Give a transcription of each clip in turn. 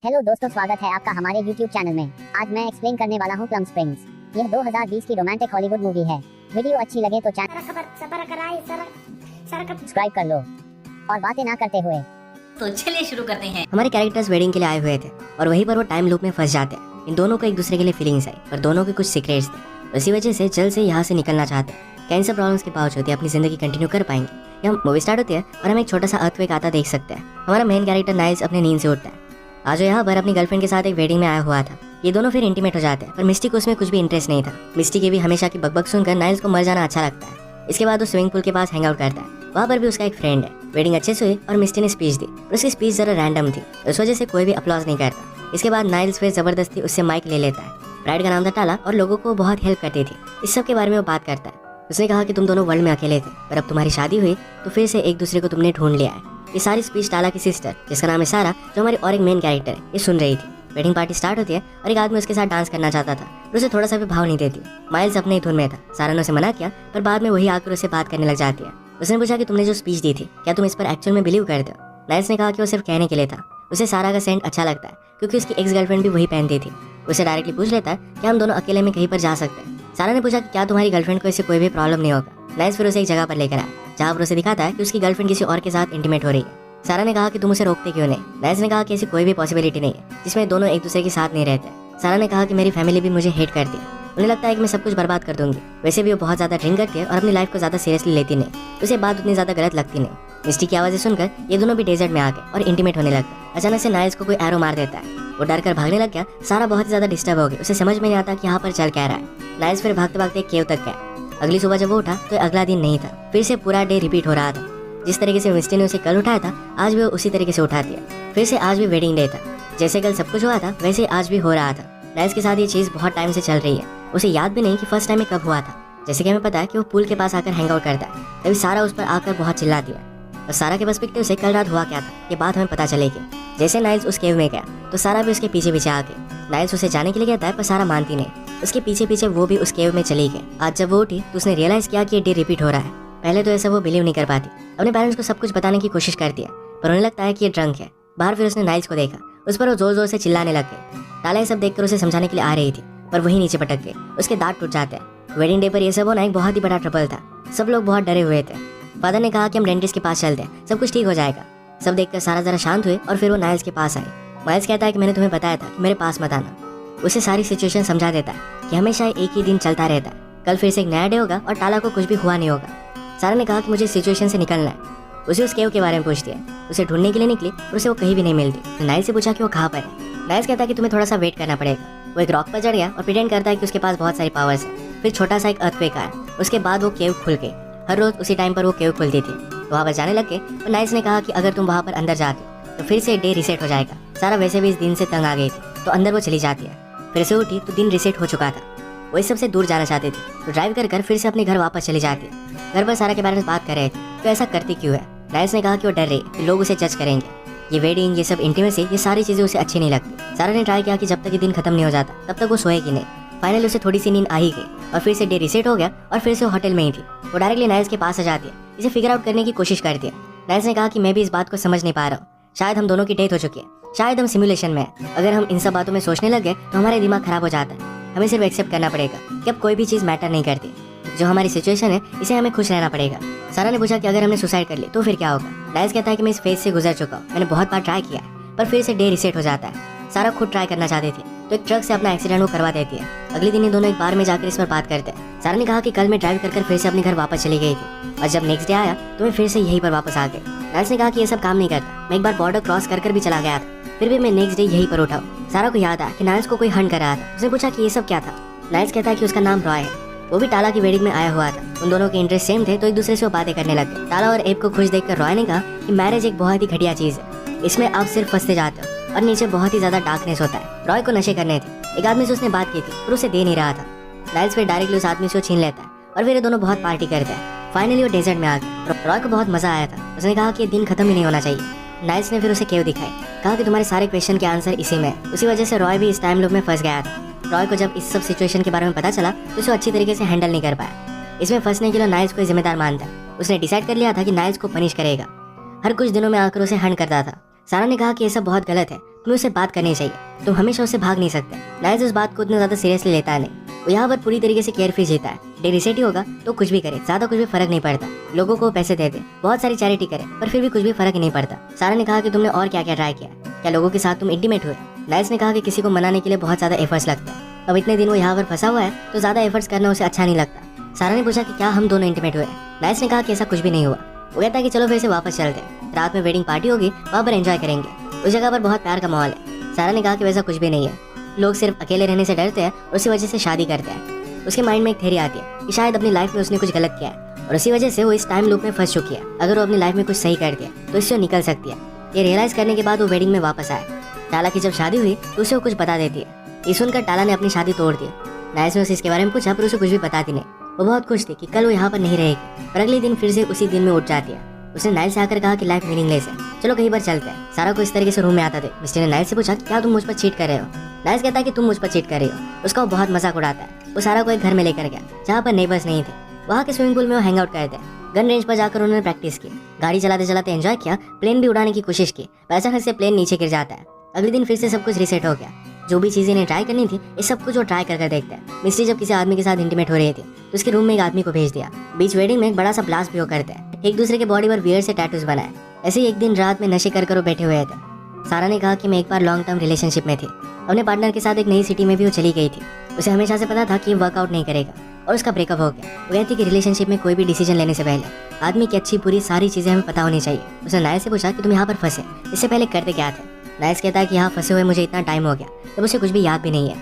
Hello दोस्तों, स्वागत है आपका हमारे YouTube चैनल में। आज मैं एक्सप्लेन करने वाला हूँ प्लम स्प्रिंग्स। यह 2020 की रोमांटिक हॉलीवुड मूवी है। वीडियो अच्छी लगे तो चैनल सब्सक्राइब कर लो और बातें ना करते हुए तो चलिए शुरू करते हैं। हमारे कैरेक्टर्स वेडिंग के लिए आए हुए थे और वहीं पर वो टाइम लूप में फंस जाते हैं। इन दोनों को एक दूसरे के लिए फीलिंग्स आई, पर दोनों के कुछ सीक्रेट्स थे। इसी वजह से जल्द से यहाँ से निकलना चाहते हैं। कैंसर प्रॉब्लम्स के बावजूद अपनी जिंदगी कंटिन्यू कर पाएंगे। हम मूवी स्टार्ट होती है और हम एक छोटा सा अर्थक्वेक आता देख सकते हैं। हमारा मेन कैरेक्टर नाइल्स अपने नींद से उठता है। आज वो यहाँ पर अपनी गर्लफ्रेंड के साथ एक वेडिंग में आया हुआ था। ये दोनों फिर इंटीमेट हो जाते हैं, पर मिस्टी को उसमें कुछ भी इंटरेस्ट नहीं था। मिस्टी की भी हमेशा की बकबक सुनकर नाइल्स को मर जाना अच्छा लगता है। इसके बाद वो स्विमिंग पूल के पास हैंग आउट करता है। वहाँ पर भी उसका एक फ्रेंड है। वेडिंग अच्छे से हुई और मिस्टी ने स्पीच दी, और उसकी स्पीच जरा रैंडम थी, इस वजह से कोई भी अप्लॉज नहीं करता। इसके बाद नाइल्स फिर जबरदस्ती उससे माइक ले लेता है। ब्राइड का नाम था टाला और लोगों को बहुत हेल्प करती थी। इस सब के बारे में वो बात करता है। उसने कहा कि तुम दोनों वर्ल्ड में अकेले थे, पर अब तुम्हारी शादी हुई तो फिर से एक दूसरे को तुमने ढूंढ लिया है। ये सारी स्पीच टाला की सिस्टर, जिसका नाम है सारा, जो हमारी और एक मेन कैरेक्टर है, ये सुन रही थी। वेडिंग पार्टी स्टार्ट होती है और एक आदमी उसके साथ डांस करना चाहता था, पर उसे थोड़ा सा भी भाव नहीं देती। माइल्स अपने ही धुन में था। सारा ने उसे मना किया, पर बाद में वही आकर उससे बात करने लग जाती है। उसने पूछा कि तुमने जो स्पीच दी थी, क्या तुम इस पर एक्चुअल में बिलीव करते हो? नाइल्स ने कहा कि वो सिर्फ कहने के लिए था। उसे सारा का सेंट अच्छा लगता है, क्योंकि उसकी एक्स गर्लफ्रेंड भी वही पहनती थी। उसे डायरेक्टली पूछ लेता है कि हम दोनों अकेले में कहीं पर जा सकते हैं। सारा ने पूछा कि क्या तुम्हारी गर्लफ्रेंड को इससे कोई भी प्रॉब्लम नहीं होगा। नाइल्स फिर उसे एक जगह पर लेकर आया, जहाँ पर उसे दिखाता है कि उसकी गर्लफ्रेंड किसी और के साथ इंटीमेट हो रही है। सारा ने कहा कि तुम उसे रोकते क्यों नहीं? नाइल्स ने कहा कि ऐसी कोई भी पॉसिबिलिटी नहीं है जिसमें दोनों एक दूसरे के साथ नहीं रहते। सारा ने कहा कि मेरी फैमिली भी मुझे हेट करती है, उन्हें लगता है कि मैं सब कुछ बर्बाद कर दूंगी। वैसे भी वो बहुत ज्यादा ड्रिंक करती है और अपनी लाइफ को ज्यादा सीरियसली लेती नहीं, उसे बात उतनी ज्यादा गलत लगती नहीं। मिस्टी की आवाज़ें सुनकर ये दोनों भी डेजर्ट में आ गए और इंटीमेट होने लगे। अचानक से नाइल्स को कोई एरो मार देता है। वो डर कर भागने लग गया। सारा बहुत ज्यादा डिस्टर्ब हो गई, उसे समझ में नहीं आता कि यहाँ पर चल क्या रहा है। नाइल्स फिर भागते भागते केव तक गया। अगली सुबह जब वो उठा तो अगला दिन नहीं था, फिर से पूरा डे रिपीट हो रहा था। जिस तरीके से मिस्टी ने उसे कल उठाया था, आज भी वो उसी तरीके से उठाती है। फिर से आज भी वेडिंग डे था। जैसे कल सब कुछ हुआ था, वैसे आज भी हो रहा था। नाइल्स के साथ ये चीज बहुत टाइम से चल रही है। उसे याद भी नहीं कि फर्स्ट टाइम में कब हुआ था। जैसे कि हमें पता है कि वो पूल के पास आकर हैंग आउट करता है, तभी सारा उस पर आकर बहुत चिल्लाती है। और सारा के पर्सपेक्टिव से कल रात हुआ क्या था, ये बात हमें पता चलेगी। जैसे नाइल्स उस केव में गया तो सारा भी उसके पीछे पीछे आ गई। नाइल्स उसे जाने के लिए कहता है, पर सारा मानती नहीं। उसके पीछे पीछे वो भी उस केव में चली गई। आज जब वो उठी तो उसने रियलाइज किया कि ये डे रिपीट हो रहा है। पहले तो ऐसा वो बिलीव नहीं कर पाती। अपने पेरेंट्स को सब कुछ बताने की कोशिश करती है, पर उन्हें लगता है कि ये ड्रंक है। बाहर फिर उसने नाइल्स को देखा, उस पर वो जोर जोर से चिल्लाने लग गई। टाला ये सब देखकर उसे समझाने के लिए आ रही थी, पर वही नीचे पटक गई। उसके दांत टूट जाते हैं। वेडिंग डे पर यह सब होना एक बहुत ही बड़ा ट्रबल था। सब लोग बहुत डरे हुए थे। फादर ने कहा कि हम डेंटिस्ट के पास चलते हैं, सब कुछ ठीक हो जाएगा। सब देखकर सारा जरा शांत हुए और फिर वो नाइल्स के पास आई। नाइल्स कहता है कि मैंने तुम्हें बताया था कि मेरे पास मत आना। उसे सारी सिचुएशन समझा देता है कि हमेशा एक ही दिन चलता रहता है, कल फिर से एक नया डे होगा और टाला को कुछ भी हुआ नहीं होगा। सारा ने कहा कि मुझे इस सिचुएशन से निकलना है। उसे उस केव के बारे में पूछती है। उसे ढूंढने के लिए निकली और उसे वो कहीं भी नहीं मिलती। नाइल्स से पूछा कि वो कहाँ पर है। नाइल्स कहता है कि तुम्हें थोड़ा सा वेट करना पड़ेगा। वो एक रॉक पर चढ़ गया और प्रिटेंड करता है कि उसके पास बहुत सारी पावर्स है। फिर छोटा सा एक अर्थक्वेक आया। उसके बाद वो केव खुल गई। हर रोज उसी टाइम पर वो केव खुलती थी। वहाँ पर जाने लग गए और नाइल्स ने कहा कि अगर तुम वहाँ पर अंदर जाते तो फिर से डे रिसेट हो जाएगा। सारा वैसे भी इस दिन से तंग आ गई थी, तो अंदर वो चली जाती है। फिर से उठी तो दिन रिसेट हो चुका था। वो इस सबसे दूर जाना चाहती थी, तो ड्राइव कर फिर से अपने घर वापस चली जाती है। घर पर सारा के बारे में बात कर रहे थे, तो ऐसा करती क्यों है? नाइल्स ने कहा कि वो डर रही कि लोग उसे जज करेंगे। ये वेडिंग, ये सब इंटीमेसी, ये सारी चीजें उसे अच्छी नहीं लगती। सारा ने ट्राई किया कि जब तक ये दिन खत्म नहीं हो जाता तब तक वो सोएगी नहीं। फाइनली उसे थोड़ी सी नींद आ ही गई और फिर से डे रिसेट हो गया और फिर से वो होटल में ही थी। वो डायरेक्टली नाइल्स के पास आ जाती है, इसे फिगर आउट करने की कोशिश करती है। नाइल्स ने कहा कि मैं भी इस बात को समझ नहीं पा रहा हूँ। शायद हम दोनों की डेथ हो चुकी है, शायद हम सिमुलेशन में है। अगर हम इन सब बातों में सोचने लग गए तो हमारा दिमाग खराब हो जाता है। हमें सिर्फ एक्सेप्ट करना पड़ेगा कि अब कोई भी चीज़ मैटर नहीं करती। जो हमारी सिचुएशन है, इसे हमें खुश रहना पड़ेगा। सारा ने पूछा कि अगर हमने सुसाइड कर ली तो फिर क्या होगा? नाइल्स कहता है कि मैं इस फेज से गुजर चुका हूँ, मैंने बहुत बार ट्राई किया है, पर फिर से डे रिसेट हो जाता है। सारा खुद ट्राई करना चाहती थी, तो एक ट्रक से अपना एक्सीडेंट वो करवा देती है। अगले दिन ये दोनों एक बार में जाकर इस पर बात करते हैं। सारा ने कहा कि कल मैं ड्राइव कर फिर से अपने घर वापस चली गई थी, और जब नेक्स्ट डे आया तो मैं फिर से यहीं पर वापस आ गई। नाइल्स ने कहा कि ये सब काम नहीं करता, मैं एक बार बॉर्डर क्रॉस कर भी चला गया था, फिर भी मैं नेक्स्ट डे यहीं पर उठा हूँ। सारा को याद आया कि नाइल्स को कोई हंट कर रहा था। उसने पूछा कि ये सब क्या था। नाइल्स कहता है कि उसका नाम रॉय है, वो भी टाला की वेडिंग में आया हुआ था। उन दोनों के इंटरेस्ट सेम थे, तो एक दूसरे से वो बातें करने लगे। टाला और एब को खुश देखकर रॉय ने कहा कि मैरिज एक बहुत ही घटिया चीज है, इसमें आप सिर्फ फंसते जाते हो और नीचे बहुत ही ज्यादा डार्कनेस होता है। रॉय को नशे करने थे। एक आदमी से उसने बात की थी, पर उसे दे नहीं रहा था। नाइल्स फिर डायरेक्टली उस आदमी से छीन लेता है और फिर ये दोनों बहुत पार्टी करते हैं। फाइनली वो डेजर्ट में आ गए। रॉय को बहुत मजा आया था। उसने कहा कि ये दिन खत्म ही नहीं होना चाहिए। नाइल्स ने फिर उसे केव दिखाई, कहा कि तुम्हारे सारे क्वेश्चन के आंसर इसी में है। उसी वजह से रॉय भी इस टाइम लूप में फंस गया था। रॉय को जब इस सब सिचुएशन के बारे में पता चला तो उसे अच्छी तरीके से हैंडल नहीं कर पाया। इसमें फंसने के लिए नाइल्स को जिम्मेदार मानता है। उसने डिसाइड कर लिया था कि नाइल्स को पनिश करेगा। हर कुछ दिनों में आकर उसे हंट करता था। सारा ने कहा कि ये सब बहुत गलत है, तुम्हें उससे बात करनी चाहिए, तुम हमेशा उससे भाग नहीं सकते। नाइल्स उस बात को उतना ज्यादा सीरियसली लेता नहीं, वो यहाँ पर पूरी तरीके से केयर फ्री जीता है। डे रिसेट ही होगा तो कुछ भी करे, ज्यादा कुछ भी फर्क नहीं पड़ता। लोगों को पैसे दे दे, बहुत सारी चैरिटी करे, पर फिर भी कुछ भी फर्क नहीं पड़ता। सारा ने कहा कि तुमने और क्या क्या ट्राई किया, क्या लोगों के साथ तुम इंटीमेट हुए? नाइल्स ने कहा कि किसी को मनाने के लिए बहुत ज्यादा एफर्ट्स लगते हैं, अब इतने दिन वो यहाँ पर फंसा हुआ है तो ज्यादा एफर्ट्स करना उसे अच्छा नहीं लगता। सारा ने पूछा कि क्या हम दोनों इंटीमेट हुए? नाइल्स ने कहा कि ऐसा कुछ भी नहीं हुआ। वो कहता है कि चलो फिर से वापस चलते हैं, रात में वेडिंग पार्टी होगी, वहाँ पर एंजॉय करेंगे, उस जगह पर बहुत प्यार का माहौल है। सारा ने कहा कि वैसा कुछ भी नहीं है, लोग सिर्फ अकेले रहने से डरते हैं और उसी वजह से शादी करते हैं। उसके माइंड में एक थ्योरी आती है कि शायद अपनी लाइफ में उसने कुछ गलत किया है और उसी वजह से वो इस टाइम लूप में फंस चुकी है। अगर वो अपनी लाइफ में कुछ सही कर दिया तो इससे निकल सकती है। ये रियलाइज करने के बाद वो वेडिंग में वापस आया। टाला की जब शादी हुई तो उसे वो कुछ बता देती है। ये सुनकर टाला ने अपनी शादी तोड़ दी। नाइल्स ने उसे इसके बारे में पूछा पर उसे कुछ भी बताती नहीं। वो बहुत खुश थी कि कल वो यहाँ पर नहीं रहेगी, पर अगले दिन फिर से उसी दिन में उठ जाती है। उसने नाइल्स से आकर कहा कि लाइफ मीनिंगलेस है, चलो कहीं पर चलते हैं। सारा को इस तरीके से रूम में आता थे। मिस्टर ने नाइल्स से पूछा क्या तुम मुझ पर चीट कर रहे हो? नाइल्स कहता है कि तुम मुझ पर चीट कर रही हो। उसका वो बहुत मजाक उड़ाता है। वो सारा को एक घर में लेकर गया जहाँ पर नेबर्स नहीं थे। वहाँ के स्विमिंग पूल में वो हैंग आउट करते हैं। गन रेंज पर जाकर उन्होंने प्रैक्टिस की, गाड़ी चलाते चलाते एंजॉय किया, प्लेन भी उड़ाने की कोशिश की, पर अचानक से प्लेन नीचे गिर जाता है। अगले दिन फिर से सब कुछ रीसेट हो गया। जो भी चीजें इन्हें ट्राई करनी थी ये सब कुछ वो ट्राई कर देखते हैं। मिस्ट्री जब किसी आदमी के साथ इंटीमेट हो रही थी तो उसके रूम में एक आदमी को भेज दिया। बीच वेडिंग में एक बड़ा सा ब्लास्ट भी वो करते हैं। एक दूसरे के बॉडी पर वियर से टैटूज बनाए। ऐसे ही एक दिन रात में नशे कर वो बैठे हुए थे। सारा ने कहा कि मैं एक बार लॉन्ग टर्म रिलेशनशिप में थी, अपने पार्टनर के साथ एक नई सिटी में भी वो चली गई थी। उसे हमेशा से पता था कि वर्कआउट नहीं करेगा और उसका ब्रेकअप हो गया। वो कहती कि रिलेशनशिप में कोई भी डिसीजन लेने से पहले आदमी की अच्छी बुरी सारी चीजें हमें पता होनी चाहिए। उसने नाइल्स से पूछा कि तुम यहाँ पर फंसे, इससे पहले करते क्या थे? नाइल्स कहता है कि यहाँ फंसे हुए मुझे इतना टाइम हो गया तब उसे कुछ भी याद भी नहीं है।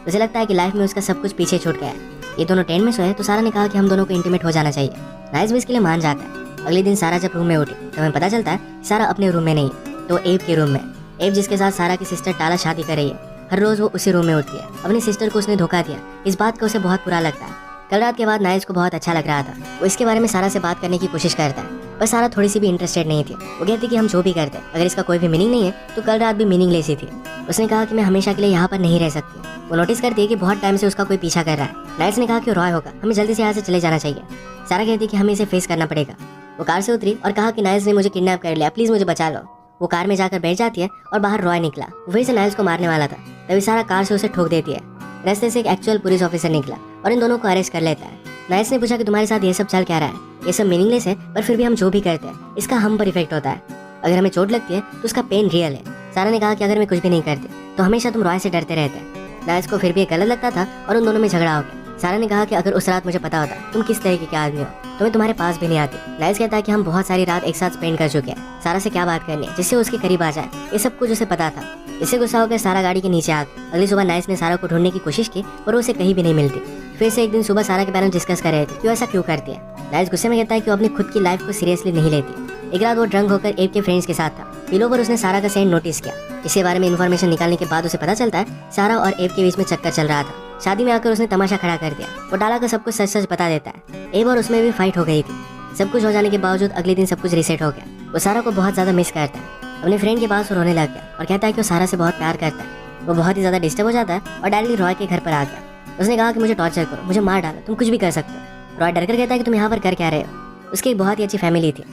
उसे लगता है कि लाइफ में उसका सब कुछ पीछे छूट गया है। ये दोनों टेंट में सोए तो सारा ने कहा कि हम दोनों को इंटीमेट हो जाना चाहिए। नाइल्स भी इसके लिए मान जाता है। अगले दिन सारा जब रूम में उठी तो हमें पता चलता है सारा अपने रूम में नहीं तो एब के रूम में। एब जिसके साथ सारा की सिस्टर टाला शादी कर रही है, हर रोज वो उसी रूम में उठती है। अपनी सिस्टर को उसने धोखा दिया, इस बात का उसे बहुत बुरा लगता है। कल रात के बाद नाइल्स को बहुत अच्छा लग रहा था। वो इसके बारे में सारा से बात करने की कोशिश करता है पर सारा थोड़ी सी भी इंटरेस्टेड नहीं थी। वो कहती कि हम जो भी करते हैं अगर इसका कोई भी मीनिंग नहीं है तो कल रात भी मीनिंगलेस ही थी। उसने कहा कि मैं हमेशा के लिए यहाँ पर नहीं रह सकती। वो नोटिस करती है कि बहुत टाइम से उसका कोई पीछा कर रहा है। नाइल्स ने कहा कि रॉय होगा, हमें जल्दी से यहाँ से चले जाना चाहिए। सारा कहती कि हमें इसे फेस करना पड़ेगा। वो कार से उतरी और कहा कि नाइल्स ने मुझे किडनैप कर लिया, प्लीज मुझे बचा लो। वो कार में जाकर बैठ जाती है और बाहर रॉय निकला। वो फिर से नाइल्स को मारने वाला था, तभी सारा कार से उसे ठोक देती है। रास्ते से एक एक्चुअल पुलिस ऑफिसर निकला और इन दोनों को अरेस्ट कर लेता है। नाइल्स ने पूछा कि तुम्हारे साथ ये सब चल क्या रहा है? ये सब मीनिंगलेस है पर फिर भी हम जो भी करते हैं इसका हम पर इफेक्ट होता है। अगर हमें चोट लगती है तो उसका पेन रियल है। सारा ने कहा कि अगर मैं कुछ भी नहीं करती तो हमेशा तुम रॉय से डरते रहते हैं। नाइल्स को फिर भी गलत लगता था और उन दोनों में झगड़ा हो गया। सारा ने कहा कि अगर उस रात मुझे पता होता तुम किस तरीके के आदमी हो तो मैं तुम्हारे पास भी नहीं आती। नाइल्स कहता है कि हम बहुत सारी रात एक साथ स्पेंड कर चुके हैं, सारा से क्या बात करनी है जिससे उसके करीब आ जाए। ये सब कुछ उसे पता था। इससे गुस्सा होकर सारा गाड़ी के नीचे आ गई। अगली सुबह नाइल्स ने सारा को ढूंढने की कोशिश की पर उसे कहीं भी नहीं मिलती। फिर से एक दिन सुबह सारा के पेरेंट्स डिस्कस कर रहे थे क्यों ऐसा क्यों करती है। नाइल्स गुस्से में कहता है कि वो अपनी खुद की लाइफ को सीरियसली नहीं लेती। एक रात वो ड्रंक होकर एब के फ्रेंड्स के साथ था। पिलो पर उसने सारा का सेंड नोटिस किया। इसके बारे में इन्फॉर्मेशन निकालने के बाद उसे पता चलता है सारा और एब के बीच में चक्कर चल रहा था। शादी में आकर उसने तमाशा खड़ा कर दिया। वो टाला का सब कुछ सच सच बता देता है। एब और उसमें भी फाइट हो गई थी। सब कुछ हो जाने के बावजूद अगले दिन सब कुछ रीसेट हो गया। वो सारा को बहुत ज्यादा मिस करता है। अपने फ्रेंड के पास वो रोने लग गया और कहता है कि वो सारा से बहुत प्यार करता है। वो बहुत ही ज्यादा डिस्टर्ब हो जाता है और डायरेक्टली रॉय के घर पर आ गया। उसने कहा कि मुझे टॉर्चर करो, मुझे मार डालो, तुम कुछ भी कर सकते हो। रॉय डरकर कहता है कि तुम यहाँ पर कर क्या रहे हो। उसकी एक बहुत ही अच्छी फैमिली थी।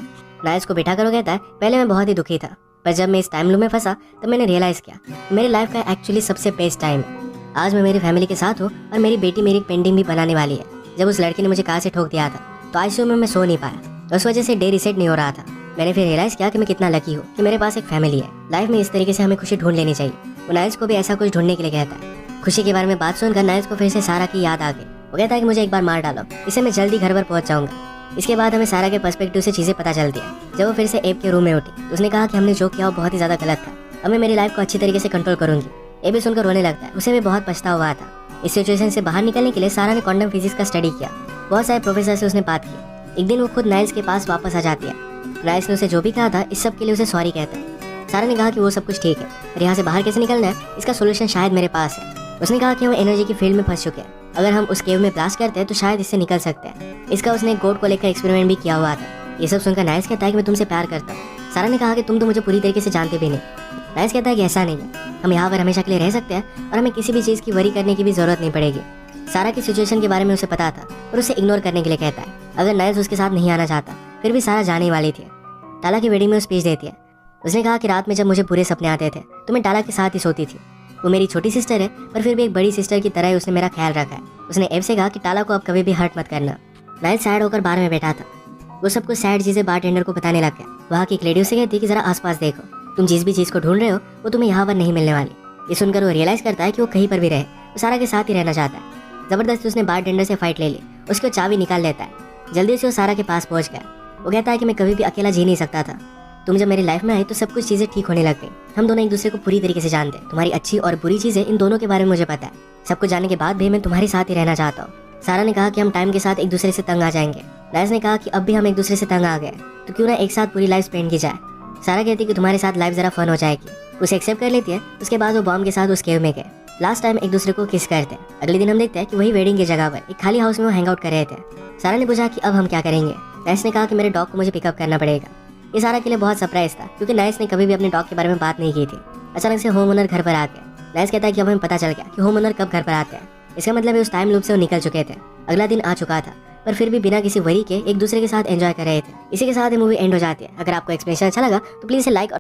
नाइल्स को बिठा कर वो कहता है पहले मैं बहुत ही दुखी था पर जब मैं इस टाइम लूप में फंसा तो मैंने रियलाइज किया मेरी लाइफ का एक्चुअली सबसे बेस्ट टाइम है। आज मैं मेरी फैमिली के साथ हूँ और मेरी बेटी मेरी पेंटिंग भी बनाने वाली है। जब उस लड़की ने मुझे कार से ठोक दिया था तो आईसीयू में मैं सो नहीं पाया, उस वजह से डे रिसेट नहीं हो रहा था। मैंने फिर रियलाइज किया कि मैं कितना लकी हूँ कि मेरे पास एक फैमिली है। लाइफ में इस तरीके से हमें खुशी ढूंढ लेनी चाहिए। वो नाइल्स को भी ऐसा कुछ ढूंढने के लिए कहता है। खुशी के बारे में बात सुनकर नाइल्स को फिर से सारा की याद आ गई। वो कहता है कि मुझे एक बार मार डालो, इससे मैं जल्दी घर पर पहुंच जाऊंगा। इसके बाद हमें सारा के पर्सपेक्टिव से चीजें पता चलती है। जब वो फिर से एब के रूम में उठी उसने कहा कि हमने जो किया वो बहुत ही ज्यादा गलत था, अब मैं मेरी लाइफ को अच्छी तरीके से कंट्रोल करूंगी। एब भी सुनकर रोने लगता है। उसे भी बहुत पछतावा हुआ था। इस सिचुएशन से बाहर निकलने के लिए सारा ने क्वांटम फिजिक्स का स्टडी किया। बहुत सारे प्रोफेसर से उसने बात की। एक दिन वो खुद नाइल्स के पास वापस आ जाती है। नाइल्स ने उसे जो भी कहा था इस सब के लिए उसे सॉरी कहता है। सारा ने कहा कि वो सब कुछ ठीक है और यहाँ से बाहर कैसे निकलना है इसका सोल्यूशन शायद मेरे पास है। उसने कहा कि वो एनर्जी की फील्ड में फंस चुके हैं, अगर हम उस केव में ब्लास्ट करते हैं तो शायद इससे निकल सकते हैं। इसका उसने एक गोट को लेकर एक्सपेरिमेंट भी किया हुआ था। ये सब सुनकर नाइल्स कहता है कि मैं तुमसे प्यार करता हूँ। सारा ने कहा कि तुम तो मुझे पूरी तरीके से जानते भी नहीं। नाइल्स कहता है कि ऐसा नहीं है, हम यहाँ पर हमेशा के लिए रह सकते हैं और हमें किसी भी चीज़ की वरी करने की भी जरूरत नहीं पड़ेगी। सारा की सिचुएशन के बारे में उसे पता था और उसे इग्नोर करने के लिए कहता है। अगर नाइल्स उसके साथ नहीं आना चाहता फिर भी सारा जाने वाली थी। टाला की वेडिंग में वो स्पीच देती है। उसने कहा कि रात में जब मुझे बुरे सपने आते थे तो मैं टाला के साथ ही सोती थी। वो मेरी छोटी सिस्टर है पर फिर भी एक बड़ी सिस्टर की तरह ही उसने मेरा ख्याल रखा है। उसने एब से कहा कि टाला को अब कभी भी हर्ट मत करना। नाइल सैड होकर बार में बैठा था। वो सबको सैड चीजें बारटेंडर को बताने लग गया। वहाँ की एक लेडी उसे कहती कि जरा आसपास देखो, तुम जिस भी चीज को ढूंढ रहे हो वो तुम्हें यहाँ पर नहीं मिलने वाली। ये सुनकर वो रियलाइज करता है कि वो कहीं पर भी रहे, वो सारा के साथ ही रहना चाहता है। जबरदस्ती उसने बारटेंडर से फाइट ले ली, उसकी चाबी निकाल लेता है। जल्दी से वो सारा के पास पहुंच गया। वो कहता है कि मैं कभी भी अकेला जी नहीं सकता था। तुम जब मेरी लाइफ में आई तो सब कुछ चीजें ठीक होने लग गई। हम दोनों एक दूसरे को पूरी तरीके से जानते हैं। तुम्हारी अच्छी और बुरी चीजें इन दोनों के बारे में मुझे पता है। सब कुछ जानने के बाद भी मैं तुम्हारे साथ ही रहना चाहता हूँ। सारा ने कहा कि हम टाइम के साथ एक दूसरे से तंग आ जाएंगे। नाइस ने कहा कि अब भी हम एक दूसरे से तंग आ गए तो क्यों ना एक साथ पूरी लाइफ स्पेंड की जाए। सारा कहती कि तुम्हारे साथ लाइफ जरा फन हो जाएगी। उसे एक्सेप्ट कर लेती है। उसके बाद वो बॉम्ब के साथ उस केव में गए। लास्ट टाइम एक दूसरे को किस करते हैं। अगले दिन हम देखते हैं कि वही वेडिंग की जगह पर एक खाली हाउस में वो हैंग आउट कर रहे थे। सारा ने पूछा कि अब हम क्या करेंगे। नाइस ने कहा कि मेरे डॉग को मुझे पिकअप करना पड़ेगा। ये सारा के लिए बहुत सरप्राइज था क्योंकि नाइस ने कभी भी अपने डॉग के बारे में बात नहीं की थी। अचानक से होम ओनर घर पर आ गए। नाइस कहता है कि अब हमें पता चल गया कि होम ओनर कब घर पर आते हैं। इसका मतलब है उस टाइम लूप से वो निकल चुके थे। अगला दिन आ चुका था पर फिर भी बिना किसी वरी के एक दूसरे के साथ एंजॉय कर रहे थे। इसी के साथ ये मूवी एंड हो जाती है। अगर आपको एक्सप्लेनेशन अच्छा लगा तो प्लीज इसे लाइक